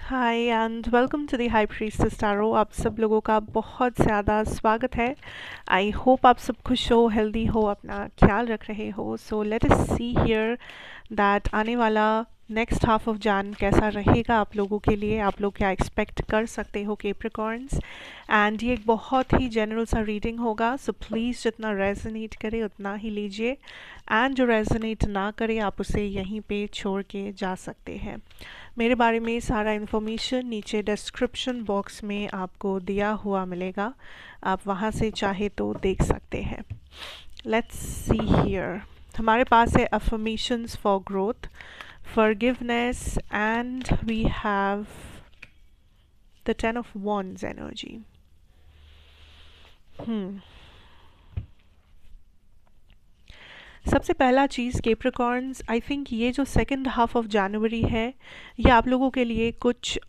Hi and welcome to the high priestess tarot. आप सब लोगों का बहुत ज़्यादा स्वागत है। आई होप आप सब खुश हो, हेल्दी हो, अपना ख्याल रख रहे हो। So let us C here that आने वाला नेक्स्ट हाफ ऑफ जान कैसा रहेगा आप लोगों के लिए। आप लोग क्या एक्सपेक्ट कर सकते हो कैप्रिकॉर्न्स। एंड ये एक बहुत ही जनरल सा रीडिंग होगा, सो प्लीज़ जितना रेजोनेट करे उतना ही लीजिए, एंड जो रेजोनेट ना करे आप उसे यहीं पे छोड़ के जा सकते हैं। मेरे बारे में सारा इन्फॉर्मेशन नीचे डिस्क्रिप्शन बॉक्स में आपको दिया हुआ मिलेगा, आप वहाँ से चाहे तो देख सकते हैं। लेट्स सी हियर, हमारे पास है affirmations for growth, forgiveness, and we have the Ten of Wands energy. सबसे पहला चीज़ कैप्रिकॉर्न्स, आई थिंक ये जो सेकंड हाफ ऑफ जनवरी है ये आप लोगों के लिए कुछ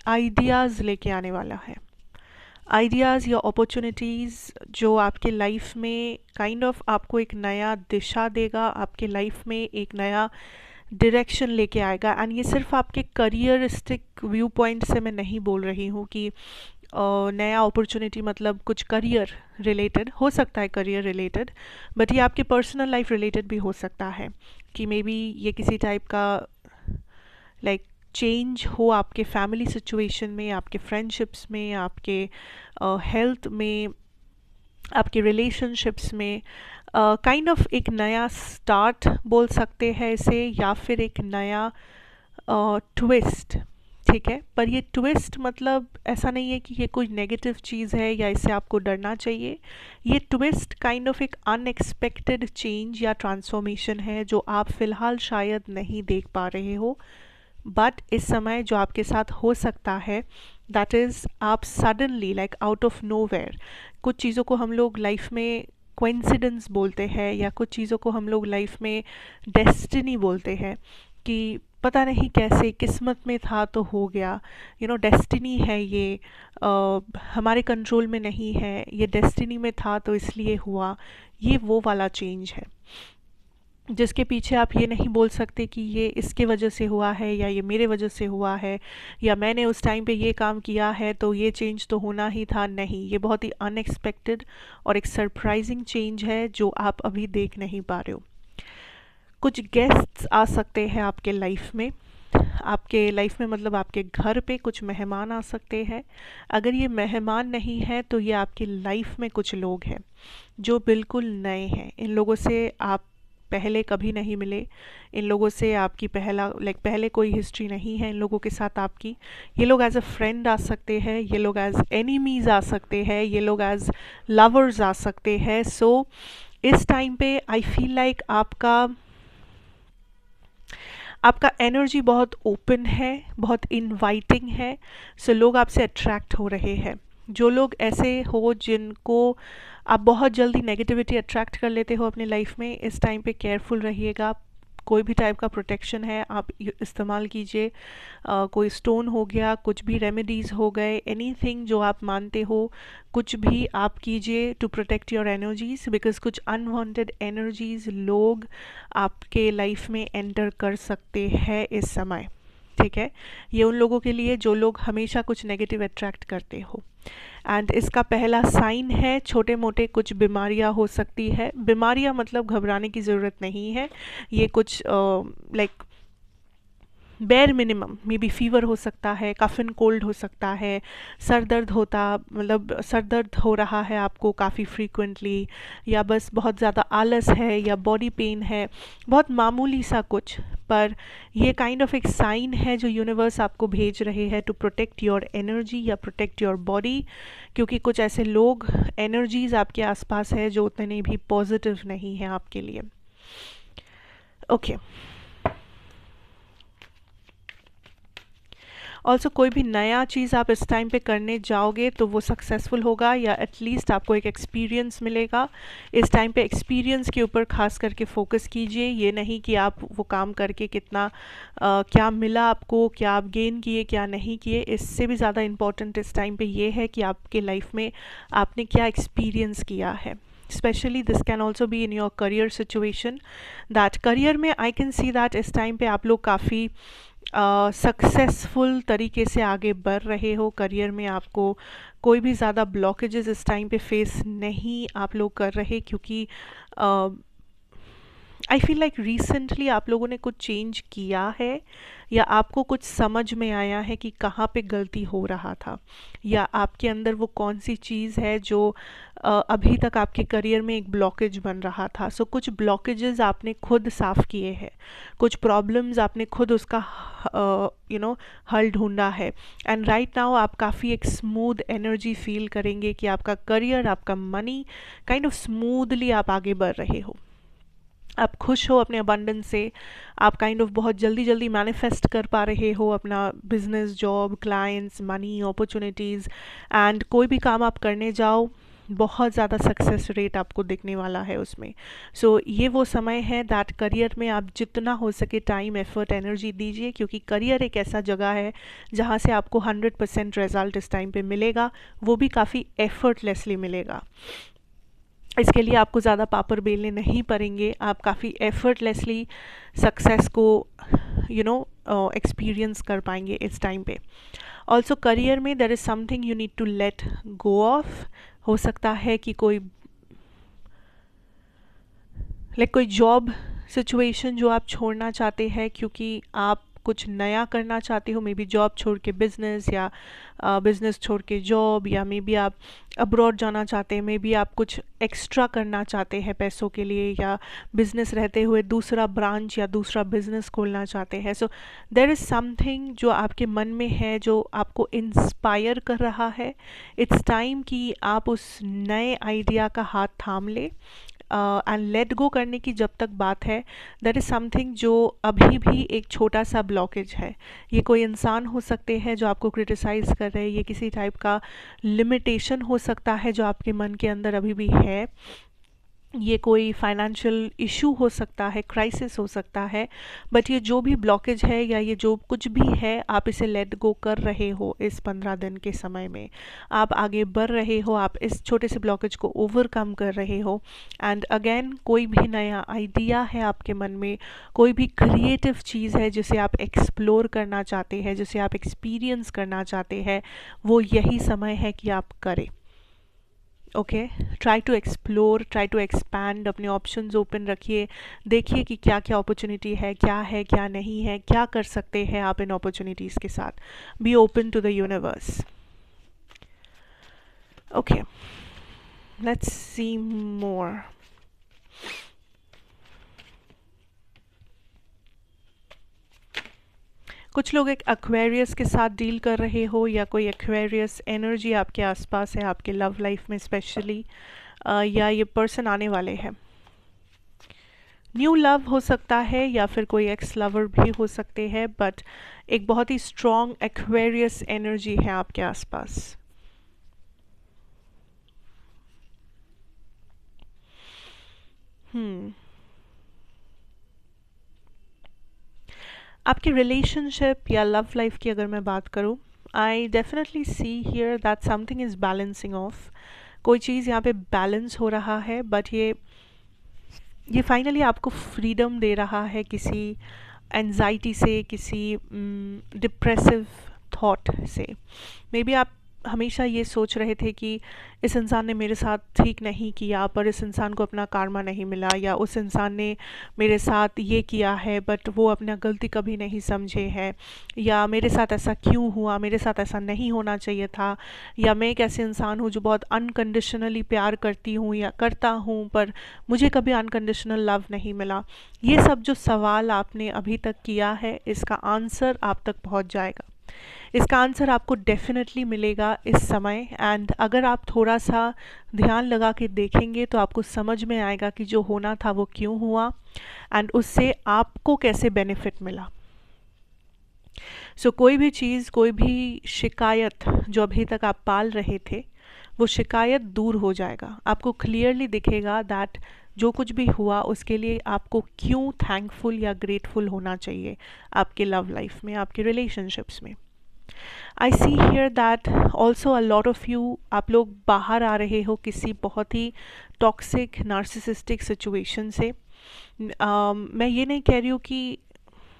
आइडियाज़ लेके आने वाला है। आइडियाज़ या अपॉर्चुनिटीज़ जो आपके लाइफ में काइंड ऑफ आपको एक नया दिशा देगा, आपके लाइफ में एक नया डायरेक्शन लेके आएगा। एंड ये सिर्फ आपके करियरिस्टिक व्यू पॉइंट से मैं नहीं बोल रही हूँ कि नया अपॉर्चुनिटी मतलब कुछ करियर रिलेटेड हो सकता है, करियर रिलेटेड, बट ये आपके पर्सनल लाइफ रिलेटेड भी हो सकता है कि मे बी ये किसी टाइप का लाइक चेंज हो आपके फैमिली सिचुएशन में, आपके फ्रेंडशिप्स में, आपके हेल्थ में, आपके रिलेशनशिप्स में। काइंड ऑफ एक नया स्टार्ट बोल सकते हैं इसे, या फिर एक नया ट्विस्ट, ठीक है। पर ये ट्विस्ट मतलब ऐसा नहीं है कि ये कोई नेगेटिव चीज़ है या इससे आपको डरना चाहिए। ये ट्विस्ट काइंड ऑफ एक अनएक्सपेक्टेड चेंज या ट्रांसफॉर्मेशन है जो आप फ़िलहाल शायद नहीं देख पा रहे हो, बट इस समय जो आपके साथ हो सकता है दैट इज़ आप suddenly like out of nowhere, कुछ चीज़ों को हम लोग लाइफ में कोइंसिडेंस बोलते हैं, या कुछ चीज़ों को हम लोग लाइफ में डेस्टिनी बोलते हैं कि पता नहीं कैसे किस्मत में था तो हो गया, यू नो डेस्टिनी है ये, हमारे कंट्रोल में नहीं है, ये डेस्टिनी में था तो इसलिए हुआ। ये वो वाला चेंज है जिसके पीछे आप ये नहीं बोल सकते कि ये इसके वजह से हुआ है या ये मेरे वजह से हुआ है या मैंने उस टाइम पे ये काम किया है तो ये चेंज तो होना ही था। नहीं, ये बहुत ही अनएक्सपेक्टेड और एक सरप्राइजिंग चेंज है जो आप अभी देख नहीं पा रहे हो। कुछ गेस्ट्स आ सकते हैं आपके लाइफ में, आपके लाइफ में मतलब आपके घर पे कुछ मेहमान आ सकते हैं। अगर ये मेहमान नहीं है तो ये आपकी लाइफ में कुछ लोग हैं जो बिल्कुल नए हैं। इन लोगों से आप पहले कभी नहीं मिले, इन लोगों से आपकी पहले कोई हिस्ट्री नहीं है इन लोगों के साथ आपकी। ये लोग एज अ फ्रेंड आ सकते हैं, ये लोग एज एनिमीज़ आ सकते हैं, ये लोग एज लवर्स आ सकते हैं। सो इस टाइम पे आई फील लाइक आपका एनर्जी बहुत ओपन है, बहुत इनवाइटिंग है। सो लोग आपसे अट्रैक्ट हो रहे हैं। जो लोग ऐसे हो जिनको आप बहुत जल्दी नेगेटिविटी अट्रैक्ट कर लेते हो अपने लाइफ में, इस टाइम पे केयरफुल रहिएगा। कोई भी टाइप का प्रोटेक्शन है आप इस्तेमाल कीजिए। कोई स्टोन हो गया, कुछ भी रेमेडीज़ हो गए, एनीथिंग जो आप मानते हो कुछ भी आप कीजिए to protect your energies, because कुछ अनवांटेड एनर्जीज लोग आपके लाइफ में एंटर कर सकते हैं इस समय, ठीक है। ये उन लोगों के लिए जो लोग हमेशा कुछ नेगेटिव अट्रैक्ट करते हो। एंड इसका पहला साइन है छोटे मोटे कुछ बीमारियां हो सकती है। बीमारियां मतलब घबराने की ज़रूरत नहीं है, ये कुछ like bare minimum may be fever हो सकता है, कफन कोल्ड हो सकता है, सर दर्द मतलब सर दर्द हो रहा है आपको काफ़ी फ्रीक्वेंटली, या बस बहुत ज़्यादा आलस है या बॉडी पेन है, बहुत मामूली सा कुछ। पर ये काइंड ऑफ एक साइन है जो यूनिवर्स आपको भेज रहे हैं टू प्रोटेक्ट योर एनर्जी या प्रोटेक्ट योर बॉडी, क्योंकि कुछ ऐसे लोग एनर्जीज आपके आसपास है जो उतने भी पॉजिटिव नहीं है आपके लिए। ओके ऑल्सो कोई भी नया चीज़ आप इस टाइम पे करने जाओगे तो वो सक्सेसफुल होगा, या एटलीस्ट आपको एक एक्सपीरियंस मिलेगा। इस टाइम पे एक्सपीरियंस के ऊपर खास करके फोकस कीजिए, ये नहीं कि आप वो काम करके कितना क्या मिला आपको, क्या आप गेन किए क्या नहीं किए। इससे भी ज़्यादा इम्पॉर्टेंट इस टाइम पे ये है कि आपके लाइफ में आपने क्या एक्सपीरियंस किया है, specially this can also be in your career situation, that career में आई कैन सी दैट इस टाइम पे आप लोग काफ़ी सक्सेसफुल तरीके से आगे बढ़ रहे हो। करियर में आपको कोई भी ज़्यादा ब्लॉकेजेस इस टाइम पे फेस नहीं आप लोग कर रहे, क्योंकि आई फील लाइक रिसेंटली आप लोगों ने कुछ चेंज किया है, या आपको कुछ समझ में आया है कि कहाँ पे गलती हो रहा था, या आपके अंदर वो कौन सी चीज़ है जो अभी तक आपके करियर में एक ब्लॉकेज बन रहा था। सो कुछ ब्लॉकेजेस आपने खुद साफ़ किए हैं, कुछ प्रॉब्लम्स आपने खुद उसका हल ढूंढा है, एंड राइट नाउ आप काफ़ी एक स्मूथ एनर्जी फील करेंगे कि आपका करियर, आपका मनी काइंड ऑफ स्मूथली आप आगे बढ़ रहे हो। आप खुश हो अपने अबंडेंस से, आप काइंड ऑफ बहुत जल्दी जल्दी मैनिफेस्ट कर पा रहे हो अपना business, job, clients, money, opportunities, and कोई भी काम आप करने जाओ बहुत ज़्यादा सक्सेस रेट आपको दिखने वाला है उसमें। सो ये वो समय है दैट करियर में आप जितना हो सके टाइम, एफर्ट, एनर्जी दीजिए, क्योंकि करियर एक ऐसा जगह है जहाँ से आपको 100% रिजल्ट इस टाइम पे मिलेगा, वो भी काफ़ी एफर्टलेसली मिलेगा। इसके लिए आपको ज़्यादा पापड़ बेलने नहीं पड़ेंगे, आप काफ़ी एफर्टलेसली सक्सेस को एक्सपीरियंस कर पाएंगे इस टाइम पे। ऑल्सो करियर में there is something you need to let go of. हो सकता है कि कोई जॉब सिचुएशन जो आप छोड़ना चाहते हैं क्योंकि आप कुछ नया करना चाहते हो, मे बी जॉब छोड़ के बिज़नेस, या बिज़नेस छोड़ के जॉब, या मे बी आप अब्रॉड जाना चाहते हैं, मे बी आप कुछ एक्स्ट्रा करना चाहते हैं पैसों के लिए, या बिज़नेस रहते हुए दूसरा ब्रांच या दूसरा बिज़नेस खोलना चाहते हैं। सो देयर इज़ समथिंग जो आपके मन में है जो आपको इंस्पायर कर रहा है। इट्स टाइम कि आप उस नए आइडिया का हाथ थाम ले, एंड लेट गो करने की जब तक बात है, दैट इज़ समथिंग जो अभी भी एक छोटा सा ब्लॉकेज है। ये कोई इंसान हो सकते हैं जो आपको क्रिटिसाइज़ कर रहे हैं, ये किसी टाइप का लिमिटेशन हो सकता है जो आपके मन के अंदर अभी भी है, ये कोई फाइनेंशियल इशू हो सकता है, क्राइसिस हो सकता है, बट ये जो भी ब्लॉकेज है या ये जो कुछ भी है, आप इसे लेट गो कर रहे हो इस 15 दिन के समय में, आप आगे बढ़ रहे हो, आप इस छोटे से ब्लॉकेज को ओवरकम कर रहे हो। एंड अगेन कोई भी नया आइडिया है आपके मन में, कोई भी क्रिएटिव चीज़ है जिसे आप एक्सप्लोर करना चाहते हैं, जिसे आप एक्सपीरियंस करना चाहते हैं, वो यही समय है कि आप करें। Okay, try to explore, try to expand, अपने ऑप्शंस ओपन रखिए, देखिए कि क्या क्या अपॉर्चुनिटी है, क्या नहीं है, क्या कर सकते हैं आप इन अपॉर्चुनिटीज़ के साथ। Be open to the universe. Okay, let's see more. कुछ लोग एक एक्वेरियस के साथ डील कर रहे हो, या कोई एक्वेरियस एनर्जी आपके आसपास है, आपके लव लाइफ में स्पेशली, या ये पर्सन आने वाले हैं। न्यू लव हो सकता है, या फिर कोई एक्स लवर भी हो सकते हैं, बट एक बहुत ही स्ट्रॉन्ग एक्वेरियस एनर्जी है आपके आसपास। आपकी रिलेशनशिप या लव लाइफ की अगर मैं बात करूं, I definitely C here that something is balancing of. कोई चीज़ यहाँ पे बैलेंस हो रहा है, बट ये फाइनली आपको फ्रीडम दे रहा है किसी एंजाइटी से, किसी डिप्रेसिव थॉट से। मे बी आप हमेशा ये सोच रहे थे कि इस इंसान ने मेरे साथ ठीक नहीं किया, पर इस इंसान को अपना कार्मा नहीं मिला, या उस इंसान ने मेरे साथ ये किया है बट वो अपना गलती कभी नहीं समझे है, या मेरे साथ ऐसा क्यों हुआ, मेरे साथ ऐसा नहीं होना चाहिए था, या मैं एक ऐसे इंसान हूँ जो बहुत अनकंडीशनली प्यार करती हूँ या करता हूँ, पर मुझे कभी अनकंडीशनल लव नहीं मिला। ये सब जो सवाल आपने अभी तक किया है, इसका आंसर आप तक पहुँच जाएगा। इसका आंसर आपको डेफिनेटली मिलेगा इस समय, एंड अगर आप थोड़ा सा ध्यान लगा के देखेंगे तो आपको समझ में आएगा कि जो होना था वो क्यों हुआ, एंड उससे आपको कैसे बेनिफिट मिला। कोई भी चीज़, कोई भी शिकायत जो अभी तक आप पाल रहे थे, वो शिकायत दूर हो जाएगा। आपको क्लियरली दिखेगा दैट जो कुछ भी हुआ उसके लिए आपको क्यों थैंकफुल या ग्रेटफुल होना चाहिए आपके लव लाइफ में, आपके रिलेशनशिप्स में। I see here that also a lot of you, आप लोग बाहर आ रहे हो किसी बहुत ही टॉक्सिक नार्सिसिस्टिक सिचुएशन से। मैं ये नहीं कह रही हूँ कि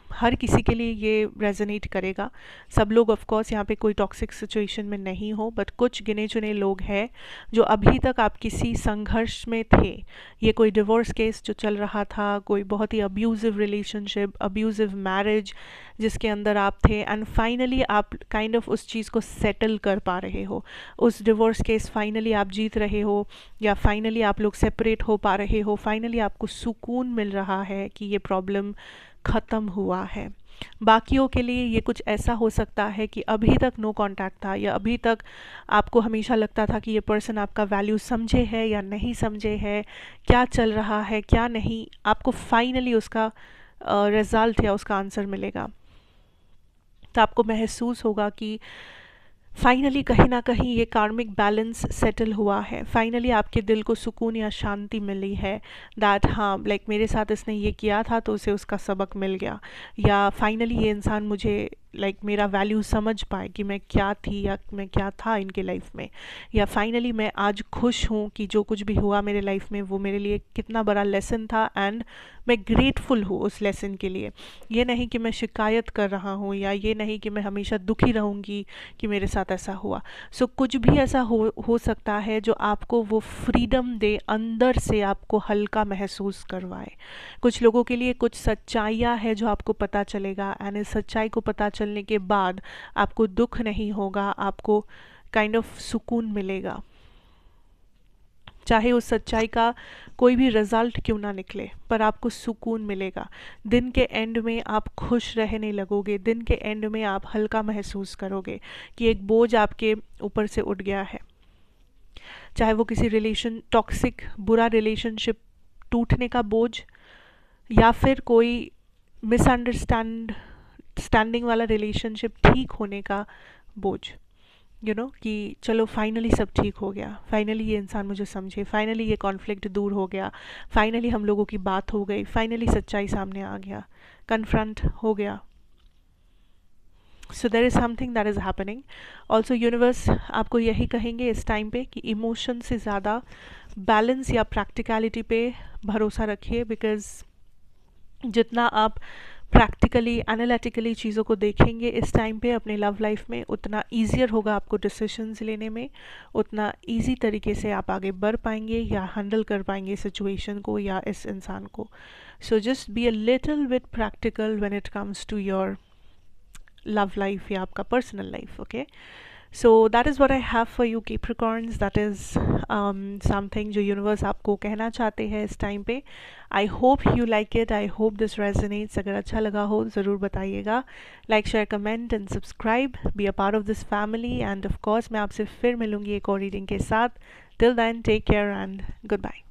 हर किसी के लिए ये रेजोनेट करेगा, सब लोग ऑफ कोर्स यहाँ पे कोई टॉक्सिक सिचुएशन में नहीं हो, बट कुछ गिने चुने लोग हैं जो अभी तक आप किसी संघर्ष में थे। ये कोई डिवोर्स केस जो चल रहा था, कोई बहुत ही अब्यूजिव रिलेशनशिप, अब्यूजिव मैरिज जिसके अंदर आप थे, एंड फाइनली आप काइंड ऑफ उस चीज़ को सेटल कर पा रहे हो, उस डिवोर्स केस फाइनली आप जीत रहे हो, या फाइनली आप लोग सेपरेट हो पा रहे हो, फाइनली आपको सुकून मिल रहा है कि ये प्रॉब्लम ख़त्म हुआ है। बाकियों के लिए ये कुछ ऐसा हो सकता है कि अभी तक नो कांटेक्ट था, या अभी तक आपको हमेशा लगता था कि ये पर्सन आपका वैल्यू समझे है या नहीं समझे है, क्या चल रहा है क्या नहीं, आपको फाइनली उसका रिज़ल्ट या उसका आंसर मिलेगा। तो आपको महसूस होगा कि फाइनली कहीं ना कहीं ये कार्मिक बैलेंस सेटल हुआ है, फाइनली आपके दिल को सुकून या शांति मिली है, दैट हाँ लाइक मेरे साथ इसने ये किया था तो उसे उसका सबक मिल गया, या फाइनली ये इंसान मुझे लाइक मेरा वैल्यू समझ पाए कि मैं क्या थी या मैं क्या था इनके लाइफ में, या फाइनली मैं आज खुश हूँ कि जो कुछ भी हुआ मेरे लाइफ में वो मेरे लिए कितना बड़ा लेसन था, एंड मैं ग्रेटफुल हूँ उस लेसन के लिए। ये नहीं कि मैं शिकायत कर रहा हूँ, या ये नहीं कि मैं हमेशा दुखी रहूँगी कि मेरे साथ ऐसा हुआ। सो कुछ भी ऐसा हो सकता है जो आपको वो फ्रीडम दे, अंदर से आपको हल्का महसूस करवाए। कुछ लोगों के लिए कुछ सच्चाइयाँ है जो आपको पता चलेगा, एंड इस सच्चाई को पता चलने के बाद आपको दुख नहीं होगा, आपको काइंड ऑफ सुकून मिलेगा, चाहे उस सच्चाई का कोई भी रिजल्ट क्यों ना निकले, पर आपको सुकून मिलेगा। दिन के एंड में आप खुश रहने लगोगे, दिन के एंड में आप हल्का महसूस करोगे कि एक बोझ आपके ऊपर से उठ गया है। चाहे वो किसी टॉक्सिक बुरा रिलेशनशिप टूटने का बोझ, या फिर कोई स्टैंडिंग वाला रिलेशनशिप ठीक होने का बोझ, कि चलो फाइनली सब ठीक हो गया, फाइनली ये इंसान मुझे समझे, फाइनली ये कॉन्फ्लिक्ट दूर हो गया, फाइनली हम लोगों की बात हो गई, फाइनली सच्चाई सामने आ गया, कन्फ्रंट हो गया। So there is something that is happening. Also universe आपको यही कहेंगे इस टाइम पे कि इमोशन से ज़्यादा बैलेंस या प्रैक्टिकलिटी पे भरोसा रखिए, बिकॉज जितना आप प्रैक्टिकली एनालिटिकली चीज़ों को देखेंगे इस टाइम पे अपने लव लाइफ में, उतना ईजियर होगा आपको डिसीजंस लेने में, उतना ईजी तरीके से आप आगे बढ़ पाएंगे या हैंडल कर पाएंगे सिचुएशन को या इस इंसान को। So just be a little bit practical when it comes to your love life या आपका personal life. Okay, so that is what I have for you Capricorns, that is something जो यूनिवर्स आपको कहना चाहते हैं इस टाइम पे। I hope you like it, I hope this resonates. अगर अच्छा लगा हो ज़रूर बताइएगा, like share comment and subscribe, be a part of this family, and of course मैं आपसे फिर मिलूंगी एक और रीडिंग के साथ। Till then take care and good bye.